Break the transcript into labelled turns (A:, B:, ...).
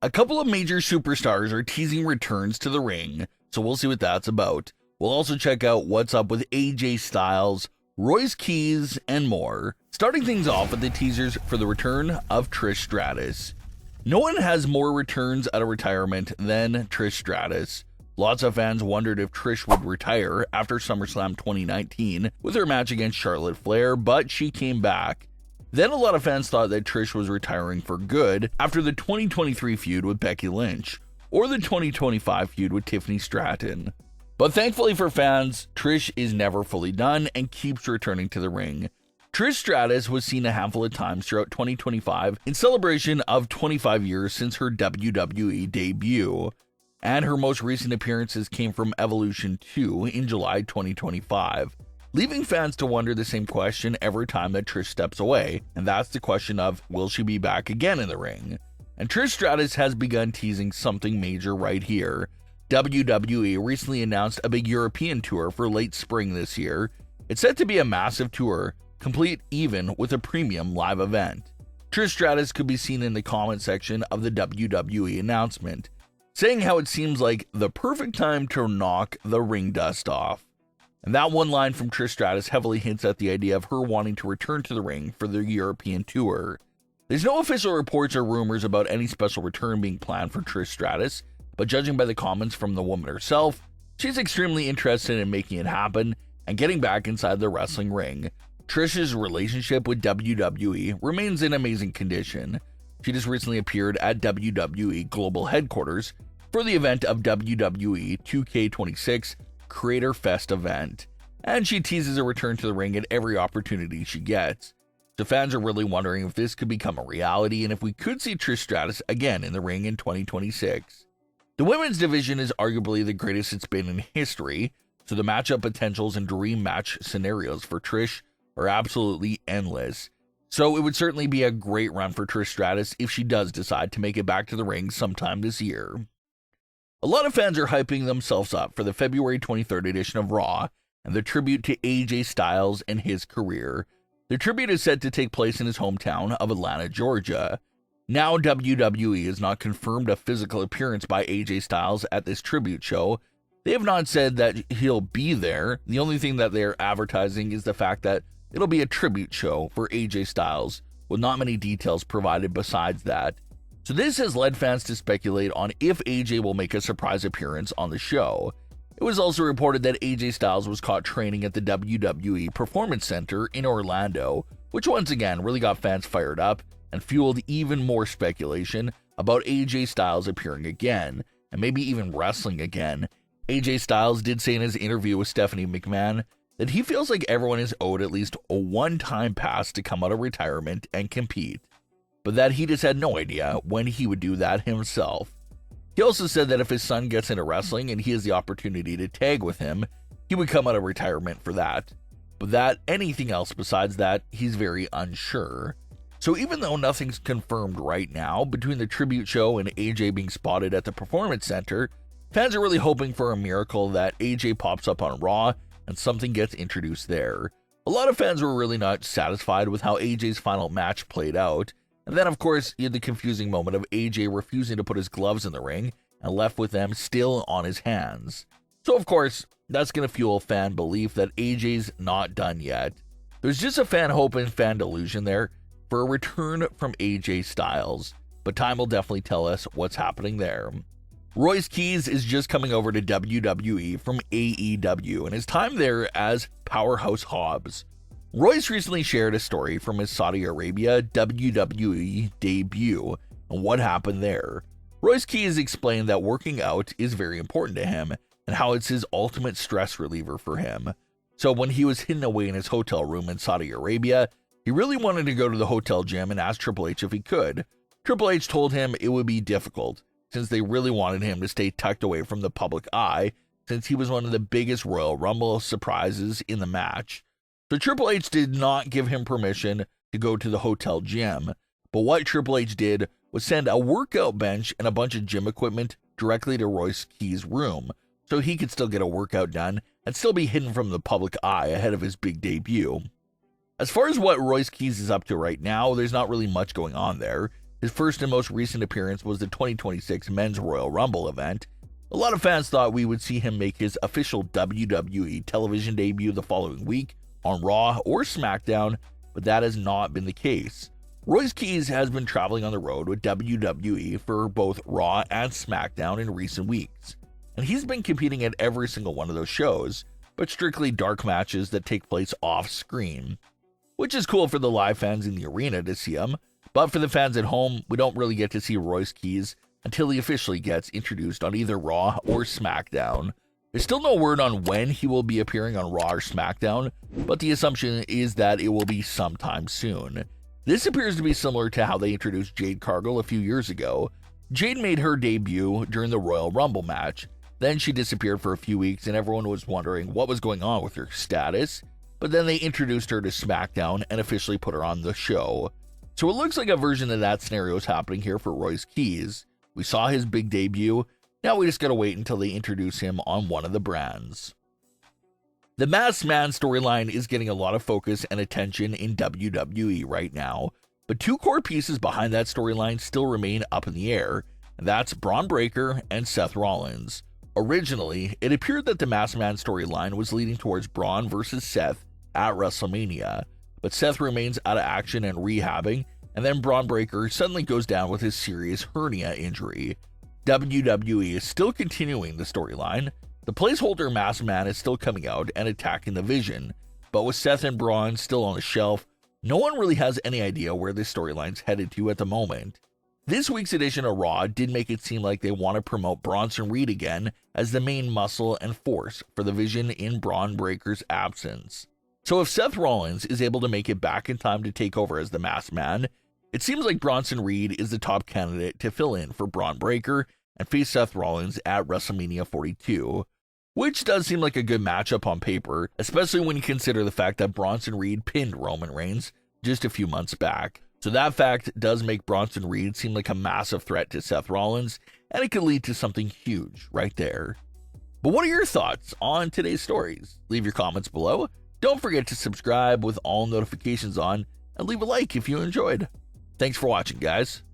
A: A couple of major superstars are teasing returns to the ring, so we'll see what that's about. We'll also check out what's up with AJ Styles, Royce Keys, and more. Starting things off with the teasers for the return of Trish Stratus. No one has more returns out of retirement than Trish Stratus. Lots of fans wondered if Trish would retire after SummerSlam 2019 with her match against Charlotte Flair, but she came back. Then a lot of fans thought that Trish was retiring for good after the 2023 feud with Becky Lynch, or the 2025 feud with Tiffany Stratton. But thankfully for fans, Trish is never fully done and keeps returning to the ring. Trish Stratus was seen a handful of times throughout 2025 in celebration of 25 years since her WWE debut, and her most recent appearances came from Evolution 2 in July 2025. Leaving fans to wonder the same question every time that Trish steps away, and that's the question of, will she be back again in the ring? And Trish Stratus has begun teasing something major right here. WWE recently announced a big European tour for late spring this year. It's set to be a massive tour, complete even with a premium live event. Trish Stratus could be seen in the comment section of the WWE announcement, saying how it seems like the perfect time to knock the ring dust off. And that one line from Trish Stratus heavily hints at the idea of her wanting to return to the ring for the European tour. There's no official reports or rumors about any special return being planned for Trish Stratus, but judging by the comments from the woman herself, she's extremely interested in making it happen and getting back inside the wrestling ring. Trish's relationship with WWE remains in amazing condition. She just recently appeared at WWE Global Headquarters for the event of WWE 2K26 Creator Fest event, and she teases a return to the ring at every opportunity she gets. So fans are really wondering if this could become a reality and if we could see Trish Stratus again in the ring in 2026. The women's division is arguably the greatest it's been in history, so the matchup potentials and dream match scenarios for Trish are absolutely endless. So it would certainly be a great run for Trish Stratus if she does decide to make it back to the ring sometime this year. A lot of fans are hyping themselves up for the February 23rd edition of Raw and the tribute to AJ Styles and his career. The tribute is set to take place in his hometown of Atlanta, Georgia. Now WWE has not confirmed a physical appearance by AJ Styles at this tribute show. They have not said that he'll be there. The only thing that they're advertising is the fact that it'll be a tribute show for AJ Styles, with not many details provided besides that. So this has led fans to speculate on if AJ will make a surprise appearance on the show. It was also reported that AJ Styles was caught training at the WWE Performance Center in Orlando, which once again really got fans fired up and fueled even more speculation about AJ Styles appearing again, and maybe even wrestling again. AJ Styles did say in his interview with Stephanie McMahon that he feels like everyone is owed at least a one-time pass to come out of retirement and compete, but that he just had no idea when he would do that himself. He also said that if his son gets into wrestling and he has the opportunity to tag with him, he would come out of retirement for that, but that anything else besides that, he's very unsure. So even though nothing's confirmed right now between the tribute show and AJ being spotted at the Performance Center, fans are really hoping for a miracle that AJ pops up on Raw and something gets introduced there. A lot of fans were really not satisfied with how AJ's final match played out. And then, of course, you had the confusing moment of AJ refusing to put his gloves in the ring and left with them still on his hands. So, of course, that's going to fuel fan belief that AJ's not done yet. There's just a fan hope and fan delusion there for a return from AJ Styles, but time will definitely tell us what's happening there. Royce Keys is just coming over to WWE from AEW and his time there as Powerhouse Hobbs. Royce recently shared a story from his Saudi Arabia WWE debut and what happened there. Royce Keys explained that working out is very important to him and how it's his ultimate stress reliever for him. So when he was hidden away in his hotel room in Saudi Arabia, he really wanted to go to the hotel gym and ask Triple H if he could. Triple H told him it would be difficult since they really wanted him to stay tucked away from the public eye since he was one of the biggest Royal Rumble surprises in the match. So Triple H did not give him permission to go to the hotel gym, but what Triple H did was send a workout bench and a bunch of gym equipment directly to Royce Keys' room, so he could still get a workout done and still be hidden from the public eye ahead of his big debut. As far as what Royce Keys is up to right now, there's not really much going on there. His first and most recent appearance was the 2026 Men's Royal Rumble event. A lot of fans thought we would see him make his official WWE television debut the following week on Raw or Smackdown, but that has not been the case. Royce Keys has been traveling on the road with WWE for both Raw and Smackdown in recent weeks, and he's been competing at every single one of those shows, but strictly dark matches that take place off-screen, which is cool for the live fans in the arena to see him, but for the fans at home, we don't really get to see Royce Keys until he officially gets introduced on either Raw or SmackDown. There's still no word on when he will be appearing on Raw or SmackDown, but the assumption is that it will be sometime soon. This appears to be similar to how they introduced Jade Cargill a few years ago. Jade made her debut during the Royal Rumble match, then she disappeared for a few weeks and everyone was wondering what was going on with her status, but then they introduced her to SmackDown and officially put her on the show. So it looks like a version of that scenario is happening here for Royce Keys. We saw his big debut, now we just gotta wait until they introduce him on one of the brands. The Masked Man storyline is getting a lot of focus and attention in WWE right now, but two core pieces behind that storyline still remain up in the air, and that's Braun Breaker and Seth Rollins. Originally, it appeared that the Masked Man storyline was leading towards Braun versus Seth at WrestleMania, but Seth remains out of action and rehabbing, and then Braun Breaker suddenly goes down with his serious hernia injury. WWE is still continuing the storyline. The placeholder Masked Man is still coming out and attacking the Vision, but with Seth and Braun still on the shelf, no one really has any idea where this storyline's headed to at the moment. This week's edition of Raw did make it seem like they want to promote Bronson Reed again as the main muscle and force for the Vision in Braun Breaker's absence. So if Seth Rollins is able to make it back in time to take over as the Masked Man, it seems like Bronson Reed is the top candidate to fill in for Braun Breaker and face Seth Rollins at WrestleMania 42, which does seem like a good matchup on paper, especially when you consider the fact that Bronson Reed pinned Roman Reigns just a few months back. So that fact does make Bronson Reed seem like a massive threat to Seth Rollins, and it could lead to something huge right there. But what are your thoughts on today's stories? Leave your comments below. Don't forget to subscribe with all notifications on, and leave a like if you enjoyed. Thanks for watching, guys.